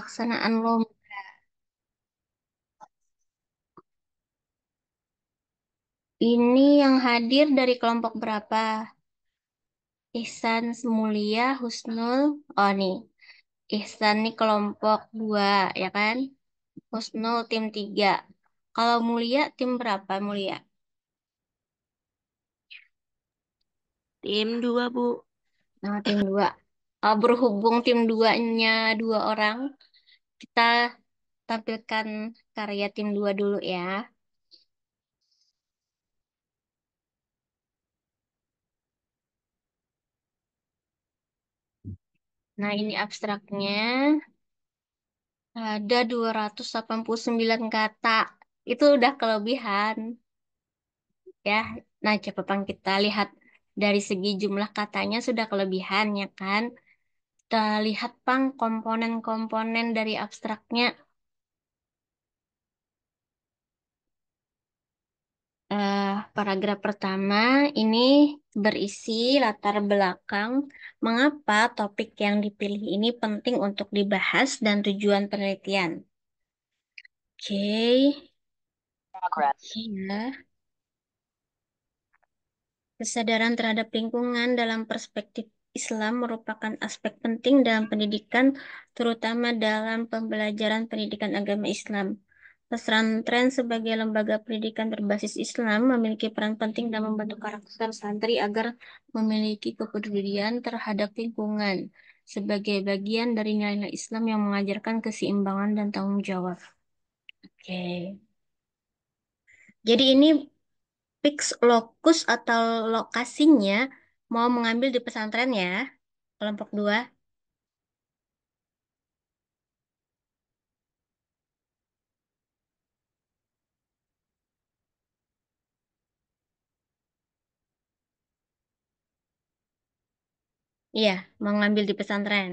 pelaksanaan lomba. Ini yang hadir dari kelompok berapa? Ihsan Mulia, Husnul. Oh nih, Ihsan nih kelompok 2, ya kan? Husnul tim 3. Kalau Mulia tim berapa Mulia? Tim 2, Bu. Nah, tim 2. Berhubung tim 2-nya 2 orang, kita tampilkan karya tim 2 dulu ya. Nah, ini abstraknya. Ada 289 kata. Itu udah kelebihan ya. Nah, coba Bang kita lihat dari segi jumlah katanya sudah kelebihan ya kan. Kita lihat Bang komponen-komponen dari abstraknya. Paragraf pertama ini berisi latar belakang mengapa topik yang dipilih ini penting untuk dibahas dan tujuan penelitian. Oke, ya. Kesadaran terhadap lingkungan dalam perspektif Islam merupakan aspek penting dalam pendidikan, terutama dalam pembelajaran pendidikan agama Islam. Pesantren sebagai lembaga pendidikan berbasis Islam memiliki peran penting dalam membentuk karakter santri agar memiliki kepedulian terhadap lingkungan sebagai bagian dari nilai-nilai Islam yang mengajarkan keseimbangan dan tanggung jawab. Oke. Jadi ini fix lokus atau lokasinya mau mengambil di pesantren ya, kelompok 2. Iya, mau ngambil di pesantren.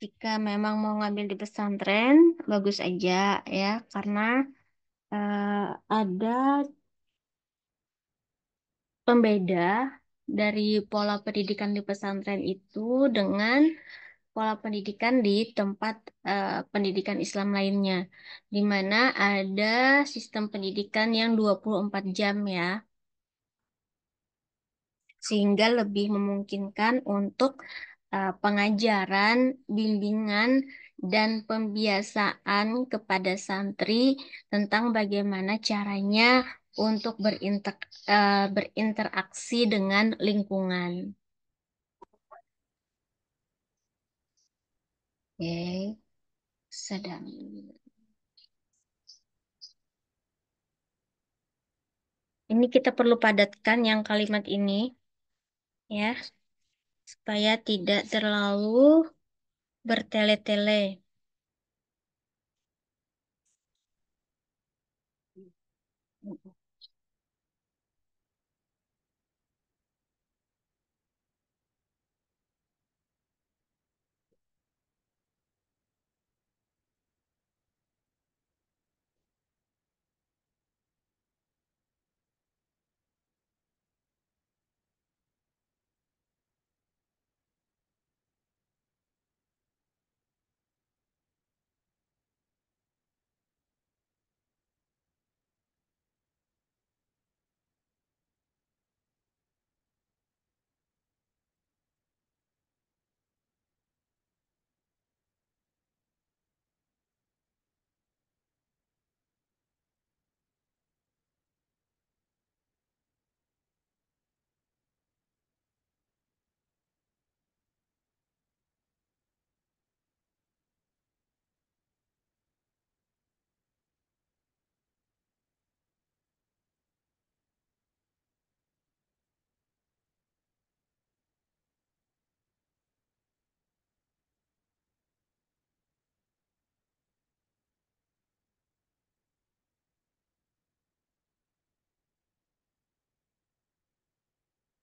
Jika memang mau ngambil di pesantren, bagus aja ya, karena eh, ada pembeda dari pola pendidikan di pesantren itu dengan pola pendidikan di tempat pendidikan Islam lainnya, di mana ada sistem pendidikan yang 24 jam ya. Sehingga lebih memungkinkan untuk pengajaran, bimbingan, dan pembiasaan kepada santri tentang bagaimana caranya untuk berinteraksi dengan lingkungan. Oke, sedang. Ini kita perlu padatkan yang kalimat ini ya, supaya tidak terlalu bertele-tele.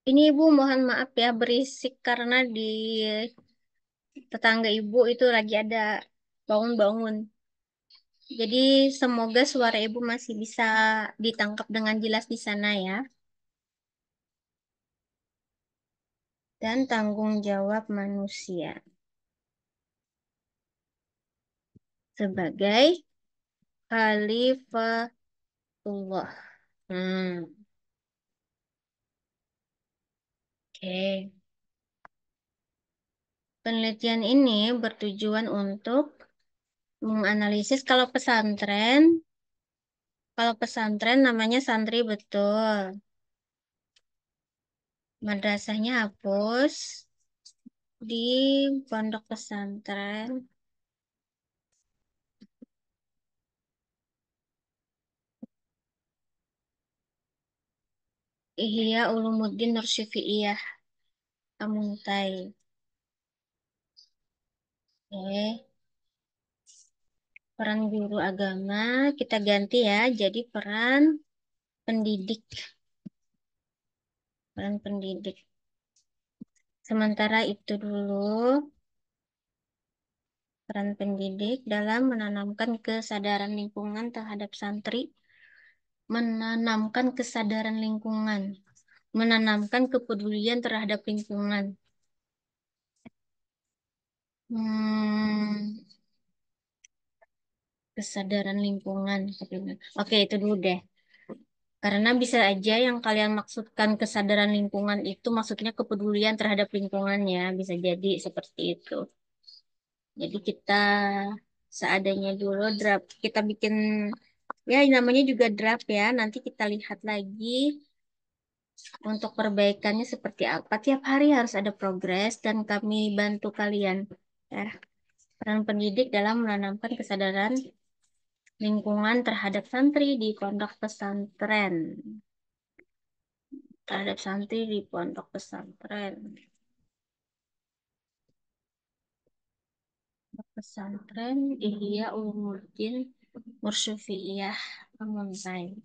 Ini Ibu mohon maaf ya berisik karena di tetangga ibu itu lagi ada bangun-bangun. Jadi semoga suara ibu masih bisa ditangkap dengan jelas di sana ya. Dan tanggung jawab manusia sebagai khalifatullah. Hmm, oke. Penelitian ini bertujuan untuk menganalisis kalau pesantren namanya santri betul. Madrasahnya hapus di pondok pesantren Ihya Ulumuddin Nur Syifi'iyah Amuntai. Oke. Peran guru agama kita ganti ya, jadi pendidik, peran pendidik. Sementara itu dulu peran pendidik dalam menanamkan kesadaran lingkungan terhadap santri, menanamkan kesadaran lingkungan, menanamkan kepedulian terhadap lingkungan. Hmm, kesadaran lingkungan. Oke, itu dulu deh. Karena bisa aja yang kalian maksudkan kesadaran lingkungan itu maksudnya kepedulian terhadap lingkungan ya. Bisa jadi seperti itu. Jadi kita seadanya dulu draft. Kita bikin ya namanya juga draft ya. Nanti kita lihat lagi untuk perbaikannya seperti apa. Tiap hari harus ada progres dan kami bantu kalian. Ya. Peran pendidik dalam menanamkan kesadaran lingkungan terhadap santri di pondok pesantren. Terhadap santri di pondok pesantren. Pesantren Ihya Ulumuddin Mursyufiyah Amuntai.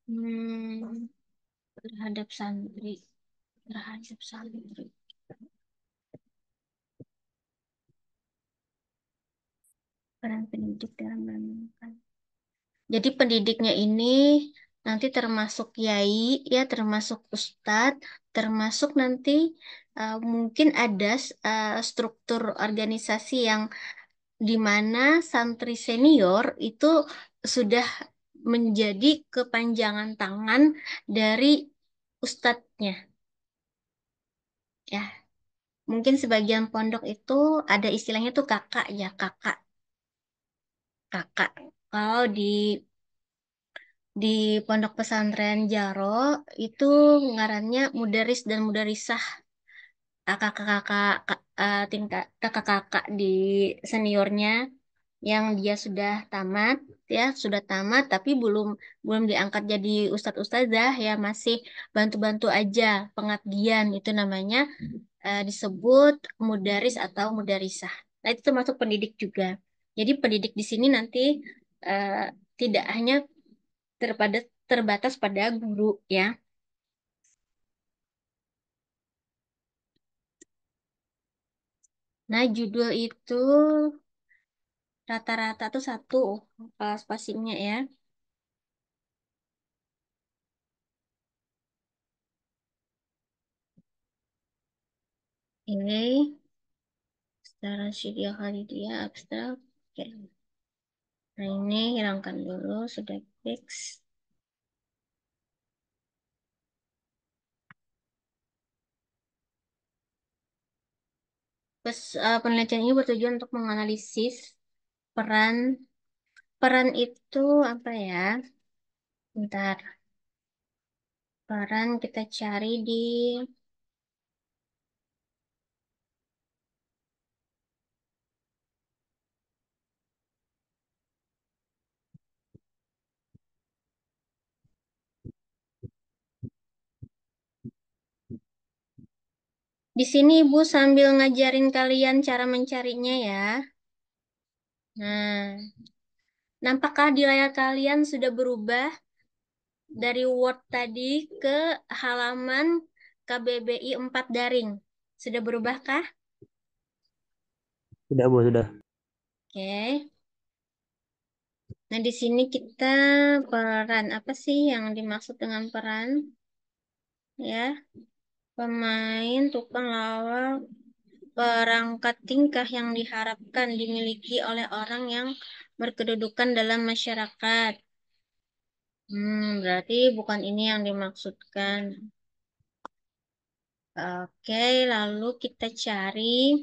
Hmm, terhadap santri, terhadap santri. Peran pendidik dalam menentukan. Jadi pendidiknya ini nanti termasuk yai, ya termasuk ustadz, termasuk nanti mungkin ada struktur organisasi yang di mana santri senior itu sudah menjadi kepanjangan tangan dari ustadznya. Ya, mungkin sebagian pondok itu ada istilahnya tuh kakak ya, kakak, kakak. Kalau di pondok pesantren Jaro itu ngarannya mudaris dan mudarisah. Kakak-kakak tingkat kakak-kakak di seniornya yang dia sudah tamat ya sudah tamat tapi belum belum diangkat jadi ustadz ustadzah ya masih bantu-bantu aja pengabdian itu namanya disebut mudaris atau mudarisah. Nah itu termasuk pendidik juga. Jadi pendidik di sini nanti eh, tidak hanya terbatas pada guru ya. Nah judul itu rata-rata tuh satu spasinya ya. Ini secara Syria Khalidiyah abstrak. Oke. Nah ini hilangkan dulu sudah fix. Penelitian ini bertujuan untuk menganalisis peran peran itu apa ya? Bentar, peran kita cari di sini Ibu sambil ngajarin kalian cara mencarinya ya. Nah, nampakkah di layar kalian sudah berubah dari Word tadi ke halaman KBBI 4 daring. Sudah berubahkah? Sudah, Bu, sudah. Oke. Nah, di sini kita peran apa sih yang dimaksud dengan peran? Ya, pemain, tukang lawak, perangkat tingkah yang diharapkan dimiliki oleh orang yang berkedudukan dalam masyarakat. Berarti bukan ini yang dimaksudkan. Oke, lalu kita cari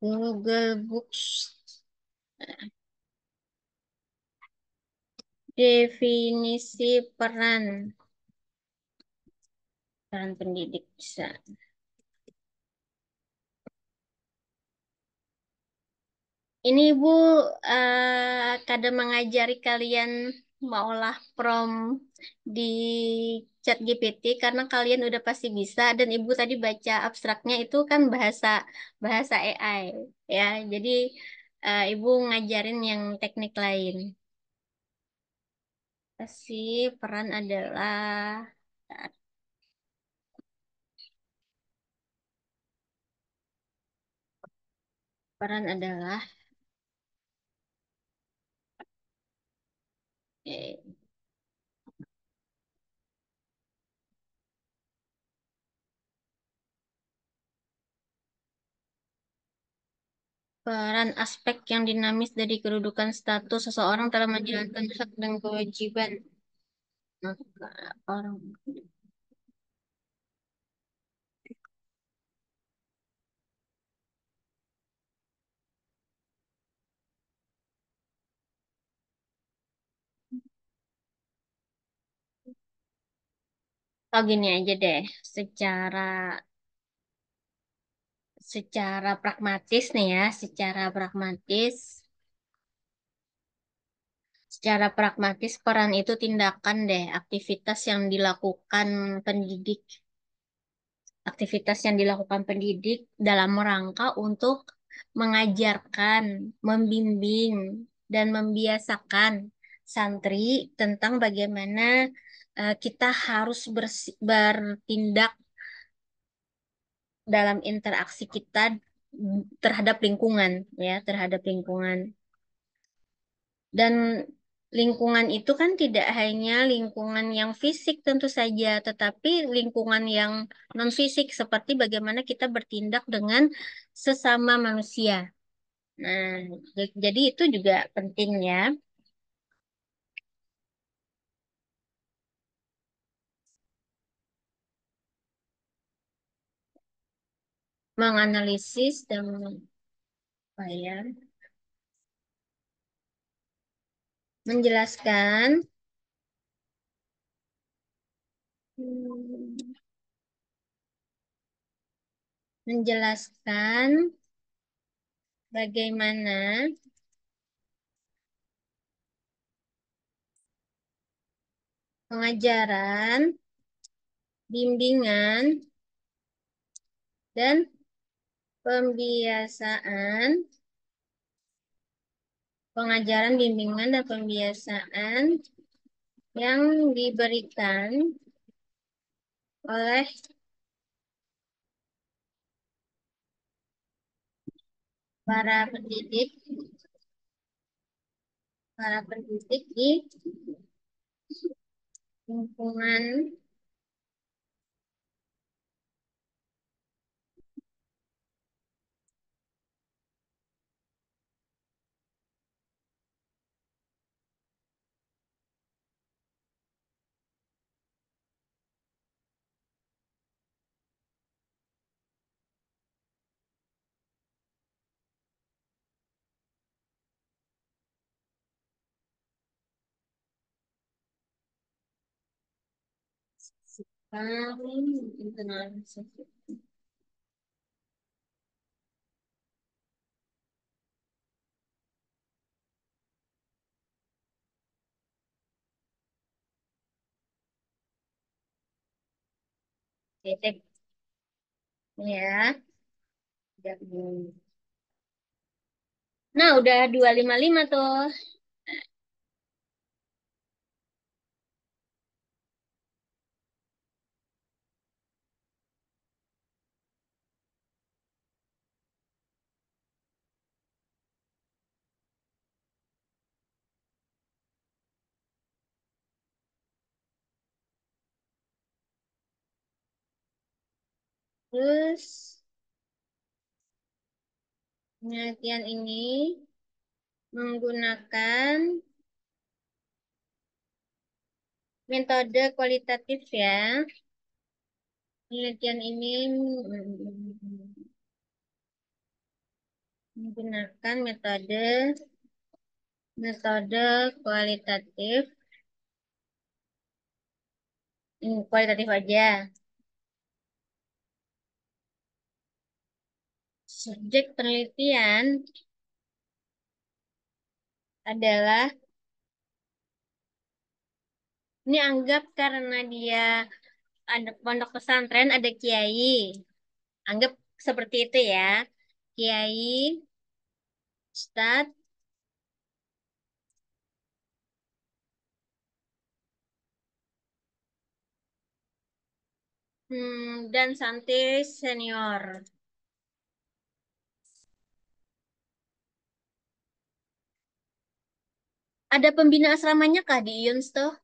Google Books. Definisi peran pendidik bisa. Ini Ibu kadang mengajari kalian maulah di chat GPT karena kalian udah pasti bisa dan Ibu tadi baca abstraknya itu kan bahasa bahasa AI ya. Jadi Ibu ngajarin yang teknik lain. Kasih peran adalah peran adalah eh, peran aspek yang dinamis dari kedudukan status seseorang dalam menjalankan hak dan kewajiban. Maka orang oh gini aja deh, secara secara pragmatis nih ya, secara pragmatis peran itu tindakan deh, pendidik, aktivitas yang dilakukan pendidik dalam rangka untuk mengajarkan, membimbing, dan membiasakan santri tentang bagaimana kita harus bertindak dalam interaksi kita terhadap lingkungan, ya, terhadap lingkungan. Dan lingkungan itu kan tidak hanya lingkungan yang fisik tentu saja, tetapi lingkungan yang non-fisik seperti bagaimana kita bertindak dengan sesama manusia. Nah, jadi itu juga penting ya, menganalisis dan apa ya, menjelaskan, hmm, menjelaskan bagaimana pengajaran, bimbingan, dan pembiasaan, pengajaran, bimbingan, dan pembiasaan yang diberikan oleh para pendidik, di lingkungan sekarang internal. Titik ya. Nah, udah 255 tuh. Terus penelitian ini menggunakan metode kualitatif ya. Penelitian ini menggunakan metode metode kualitatif. Kualitatif aja. Subjek penelitian adalah, ini anggap karena dia ada pondok pesantren, ada kiai. Anggap seperti itu ya. Kiai, ustadz, dan santri senior. Ada pembina asramanya kah di Yuns tuh?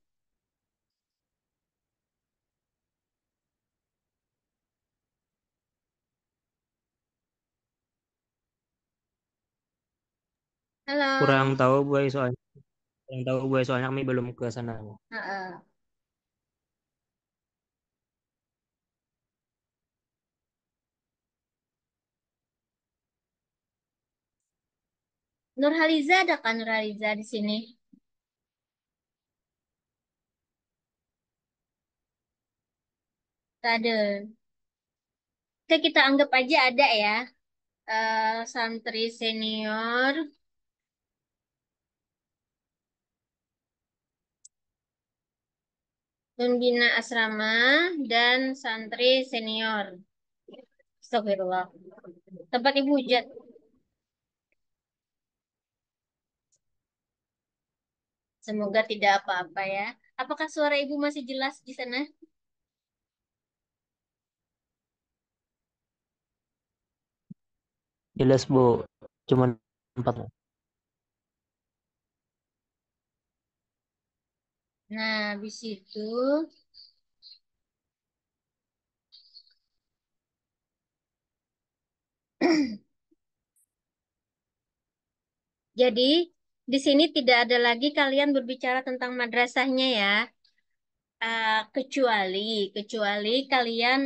Kurang Halo. tahu gue soalnya, kurang tahu gue soalnya kami belum ke sana. Heeh. Nurhaliza ada kan Nurhaliza di sini? Tak ada. Oke, kita anggap aja ada ya. Santri senior, pembina asrama, dan santri senior. Astagfirullah. Tempat ibu hujat. Semoga tidak apa-apa ya. Apakah suara ibu masih jelas di sana? Jelas Bu, cuman empat. Nah, habis itu, jadi di sini tidak ada lagi kalian berbicara tentang madrasahnya ya. Kecuali, kecuali kalian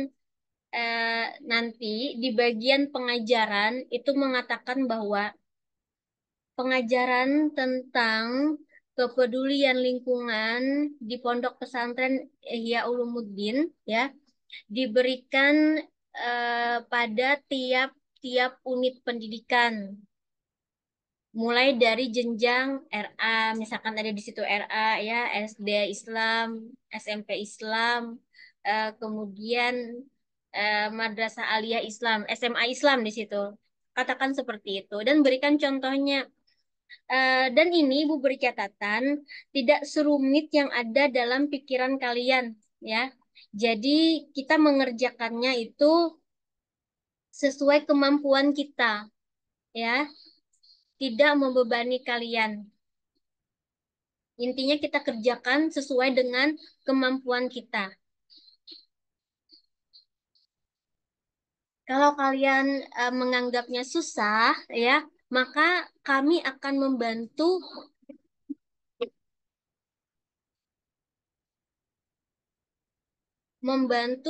eh, nanti di bagian pengajaran itu mengatakan bahwa pengajaran tentang kepedulian lingkungan di Pondok Pesantren Ihya Ulumuddin ya diberikan pada tiap-tiap unit pendidikan, mulai dari jenjang RA, misalkan ada di situ RA ya, SD Islam, SMP Islam, kemudian Madrasah Aliyah Islam, SMA Islam di situ. Katakan seperti itu dan berikan contohnya. Dan ini Ibu beri catatan, tidak serumit yang ada dalam pikiran kalian ya. Jadi kita mengerjakannya itu sesuai kemampuan kita ya, tidak membebani kalian. Intinya kita kerjakan sesuai dengan kemampuan kita. Kalau kalian menganggapnya susah ya, maka kami akan membantu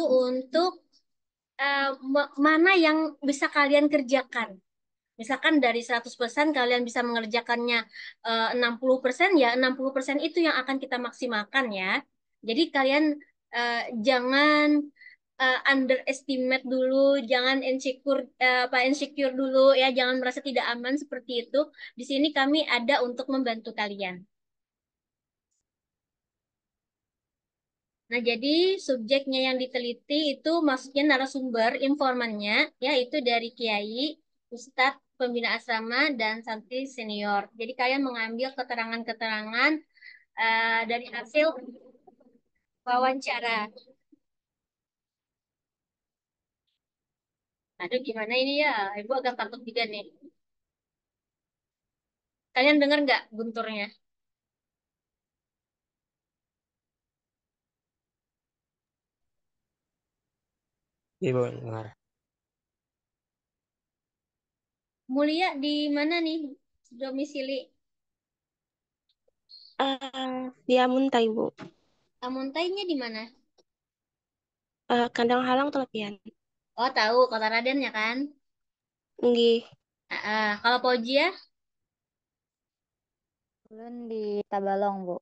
untuk mana yang bisa kalian kerjakan. Misalkan dari 100% kalian bisa mengerjakannya 60%, ya 60% itu yang akan kita maksimalkan ya. Jadi kalian jangan underestimate dulu, jangan insecure insecure dulu ya, jangan merasa tidak aman seperti itu. Di sini kami ada untuk membantu kalian. Nah, jadi subjeknya yang diteliti itu maksudnya narasumber informannya, yaitu dari kiai, ustadz, pembina asrama, dan santri senior. Jadi kalian mengambil keterangan-keterangan dari hasil wawancara. Aduh, gimana ini ya? Ibu agak takut juga nih. Kalian dengar nggak gunturnya? Iya Bu, dengar. Mulia di mana nih domisili? Dia Muntai, Bu. Amuntainya di mana? Kandang Halang Telepian. Oh, tahu Kota Raden ya kan? Nggih. Kalau Pojia, Ulun di Tabalong, Bu.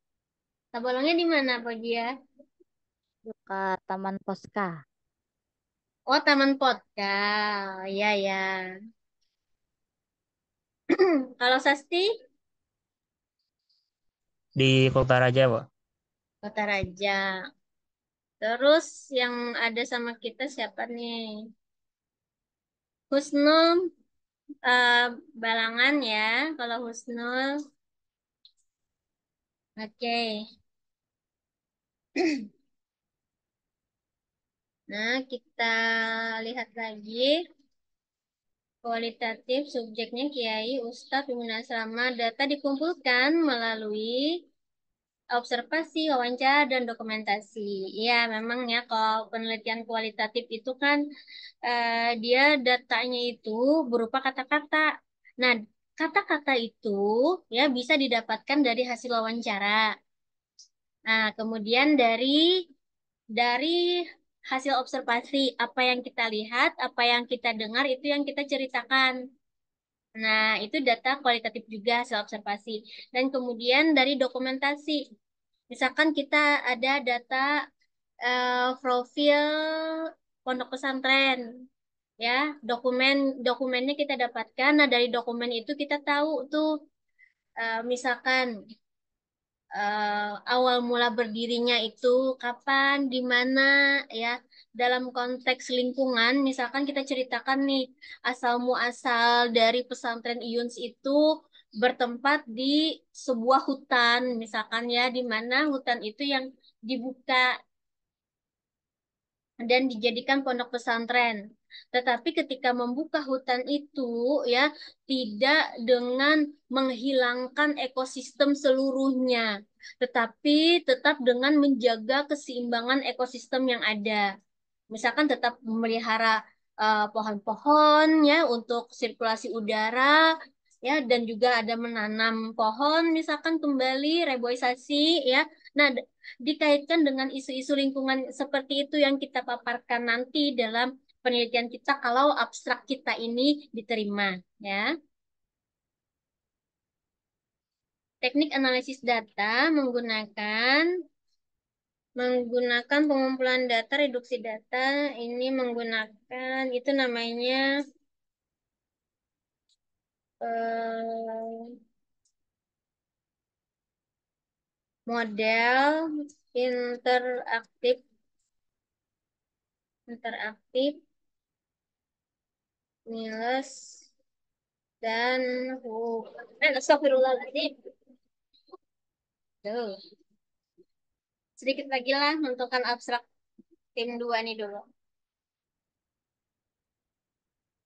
Tabalongnya di mana Pojia? Dekat Taman Poska. Oh, Taman Potka. Iya ya. Kalau Sasti, Di Kota Raja, Pak. Kota Raja. Terus yang ada sama kita siapa nih? Husnul eh, Balangan ya. Kalau Husnul, oke. Nah, kita lihat lagi. Kualitatif subjeknya Kiai, Ustadz, pimpinan asrama. Data dikumpulkan melalui observasi, wawancara, dan dokumentasi. Iya, memang ya kalau penelitian kualitatif itu kan dia datanya itu berupa kata-kata. Nah, kata-kata itu ya bisa didapatkan dari hasil wawancara. Nah, kemudian dari hasil observasi, apa yang kita lihat, apa yang kita dengar, itu yang kita ceritakan. Nah, itu data kualitatif juga hasil observasi. Dan kemudian dari dokumentasi, misalkan kita ada data profil pondok pesantren, ya, dokumennya kita dapatkan. Nah, dari dokumen itu kita tahu tuh, misalkan awal mula berdirinya itu kapan, di mana, ya, dalam konteks lingkungan, misalkan kita ceritakan nih, asal muasal dari pesantren Iyuns itu bertempat di sebuah hutan, misalkan ya, di mana hutan itu yang dibuka dan dijadikan pondok pesantren. Tetapi ketika membuka hutan itu ya tidak dengan menghilangkan ekosistem seluruhnya, tetapi tetap dengan menjaga keseimbangan ekosistem yang ada. Misalkan tetap memelihara pohon-pohon ya untuk sirkulasi udara ya, dan juga ada menanam pohon misalkan kembali reboisasi ya. Nah, dikaitkan dengan isu-isu lingkungan seperti itu yang kita paparkan nanti dalam penelitian kita kalau abstrak kita ini diterima ya. Teknik analisis data menggunakan pengumpulan data, reduksi data, ini menggunakan itu namanya eh, model interaktif interaktif Niels dan Astagfirullahaladzim. Tuh. Sedikit lagi lah menentukan abstrak tim 2 nih dulu.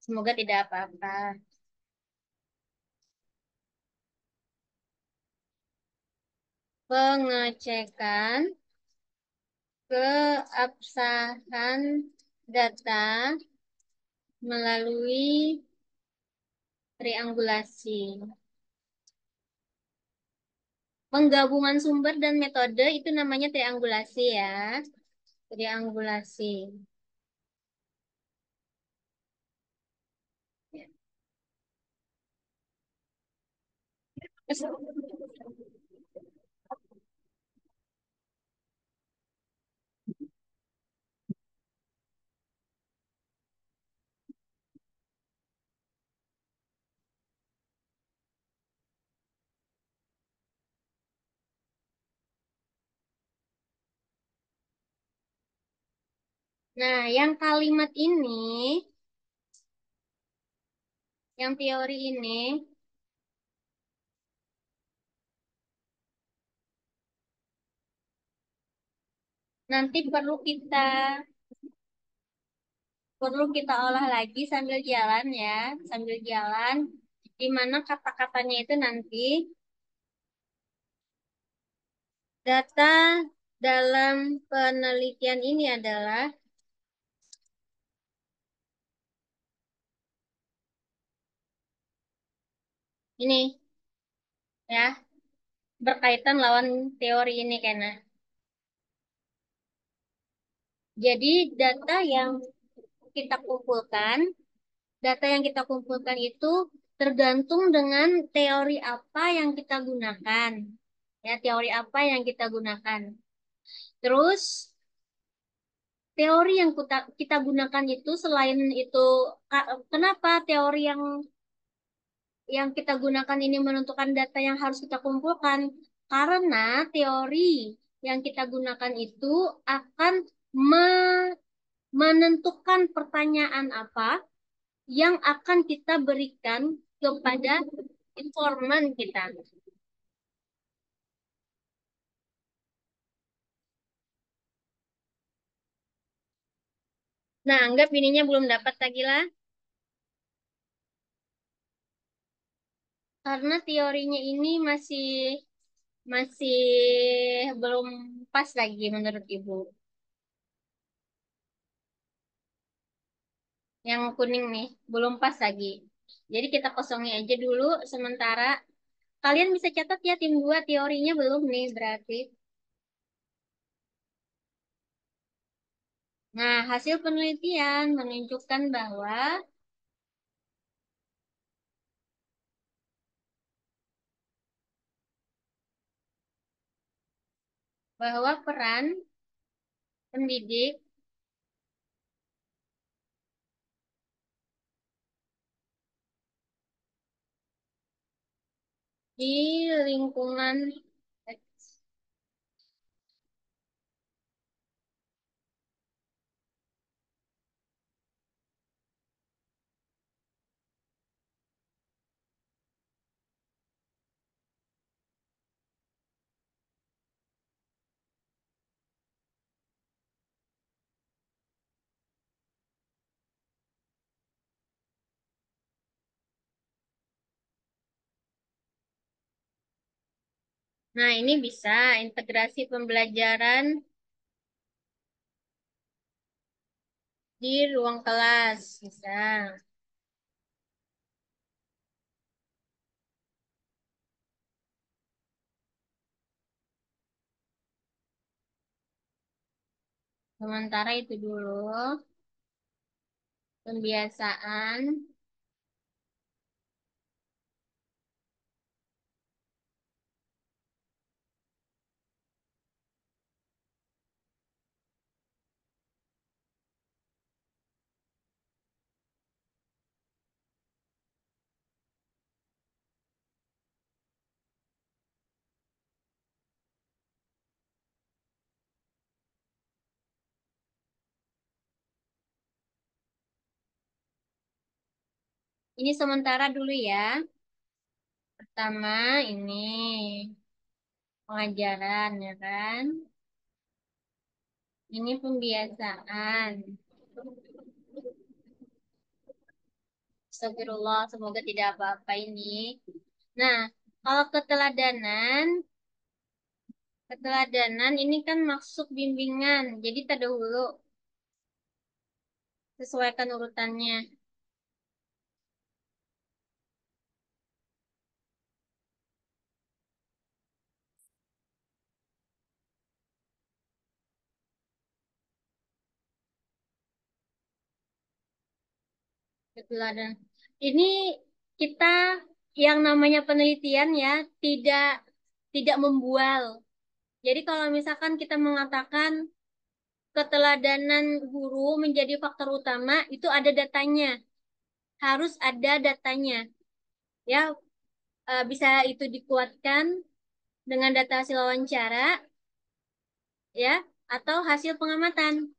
Semoga tidak apa-apa. Pengecekan keabsahan data melalui triangulasi. Penggabungan sumber dan metode itu namanya triangulasi ya. Triangulasi. Nah, yang kalimat ini, yang teori ini, nanti perlu kita olah lagi sambil jalan ya, sambil jalan, di mana kata-katanya itu nanti data dalam penelitian ini adalah Ini ya, berkaitan lawan teori ini karena. Jadi kita kumpulkan, data yang kita kumpulkan itu tergantung dengan teori apa yang kita gunakan. Ya, teori apa yang kita gunakan. Terus teori yang kita gunakan itu selain itu kenapa teori yang kita gunakan ini menentukan data yang harus kita kumpulkan? Karena teori yang kita gunakan itu akan menentukan pertanyaan apa yang akan kita berikan kepada informan kita. Nah, anggap ininya belum dapat lagi lah. Karena teorinya ini masih masih belum pas lagi menurut Ibu. Yang kuning nih, belum pas lagi. Jadi kita kosongin aja dulu sementara. Kalian bisa catat ya tim 2 teorinya belum nih berarti. Nah, hasil penelitian menunjukkan bahwa peran pendidik di lingkungan Nah, ini bisa integrasi pembelajaran di ruang kelas. Bisa. Sementara itu dulu, pembiasaan ini sementara dulu ya. Pertama ini pengajaran ya kan. Ini pembiasaan. Astagfirullah, semoga tidak apa-apa ini. Nah, kalau keteladanan ini kan masuk bimbingan. Jadi tak dahulu sesuaikan urutannya. Keteladan. Ini kita yang namanya penelitian ya tidak tidak membual. Jadi kalau misalkan kita mengatakan keteladanan guru menjadi faktor utama, itu ada datanya. Harus ada datanya. Ya, bisa itu dikuatkan dengan data hasil wawancara ya atau hasil pengamatan.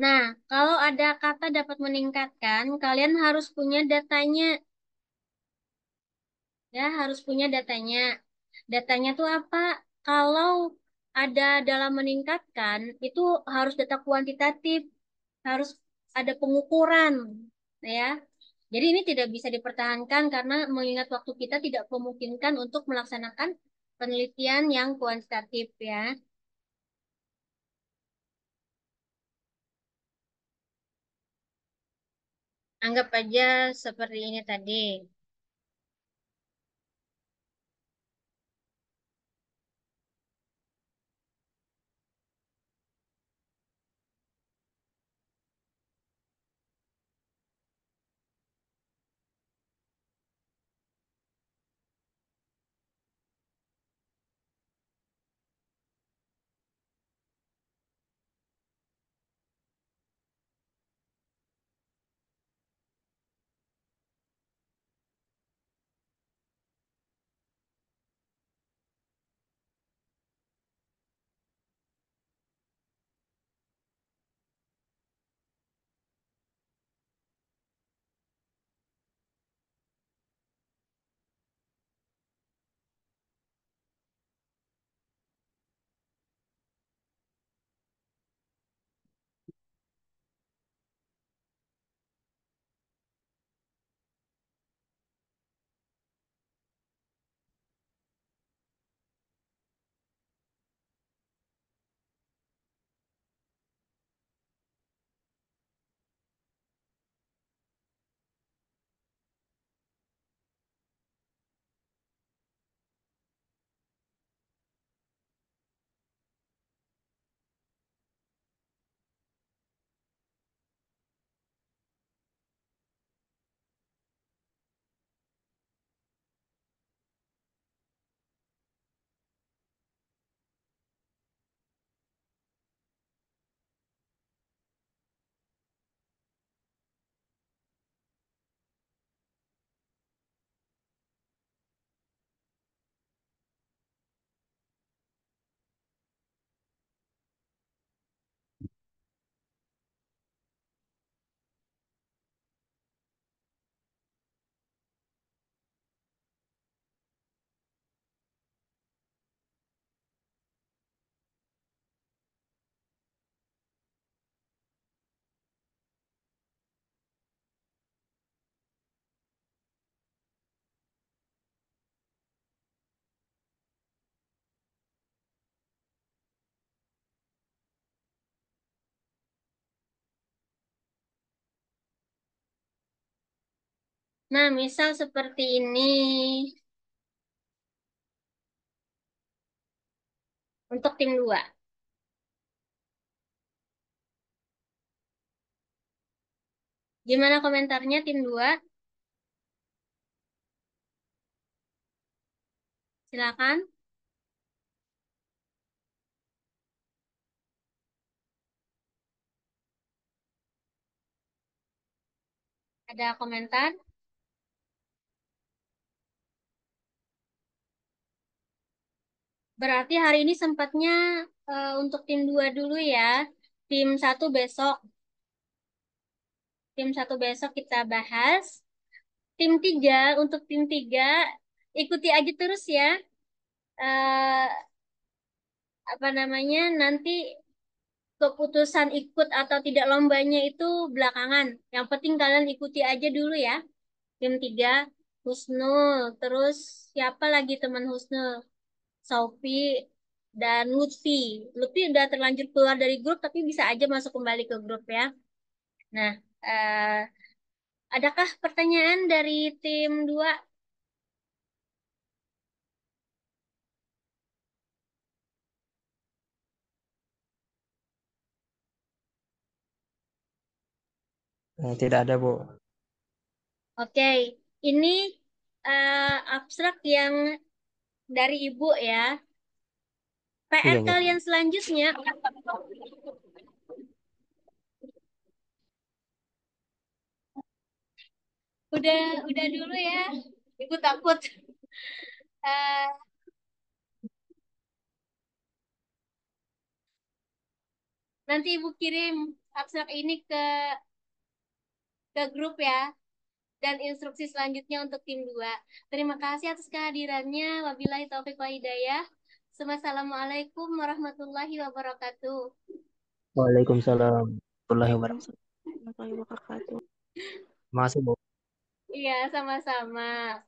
Nah, kalau ada kata dapat meningkatkan, kalian harus punya datanya. Ya, harus punya datanya. Datanya tuh apa? Kalau ada dalam meningkatkan, itu harus data kuantitatif, harus ada pengukuran, ya. Jadi ini tidak bisa dipertahankan karena mengingat waktu kita tidak memungkinkan untuk melaksanakan penelitian yang kuantitatif, ya. Anggap aja seperti ini tadi. Nah, misal seperti ini untuk tim 2. Gimana komentarnya tim 2? Silakan. Ada komentar? Berarti hari ini sempatnya untuk tim 2 dulu ya. Tim satu besok. Tim satu besok kita bahas. Tim 3 untuk tim 3 ikuti aja terus ya. Eh, apa namanya? Nanti keputusan ikut atau tidak lombanya itu belakangan. Yang penting kalian ikuti aja dulu ya. Tim 3 Husnul. Terus siapa lagi teman Husnul? Sophie dan Lutfi. Lutfi udah terlanjur keluar dari grup tapi bisa aja masuk kembali ke grup ya. Nah, eh, adakah pertanyaan dari tim 2? Tidak ada, Bu. Oke, ini abstrak yang dari Ibu ya. PR Iya, iya. kalian selanjutnya udah dulu ya. Ibu takut. Eh, nanti Ibu kirim abstrak ini ke grup ya. Dan instruksi selanjutnya untuk tim 2. Terima kasih atas kehadirannya. Wabillahi taufiq wa hidayah. Assalamualaikum warahmatullahi wabarakatuh. Waalaikumsalam warahmatullahi wabarakatuh. Waalaikumsalam warahmatullahi wabarakatuh. Terima kasih, Bu. Iya, sama-sama.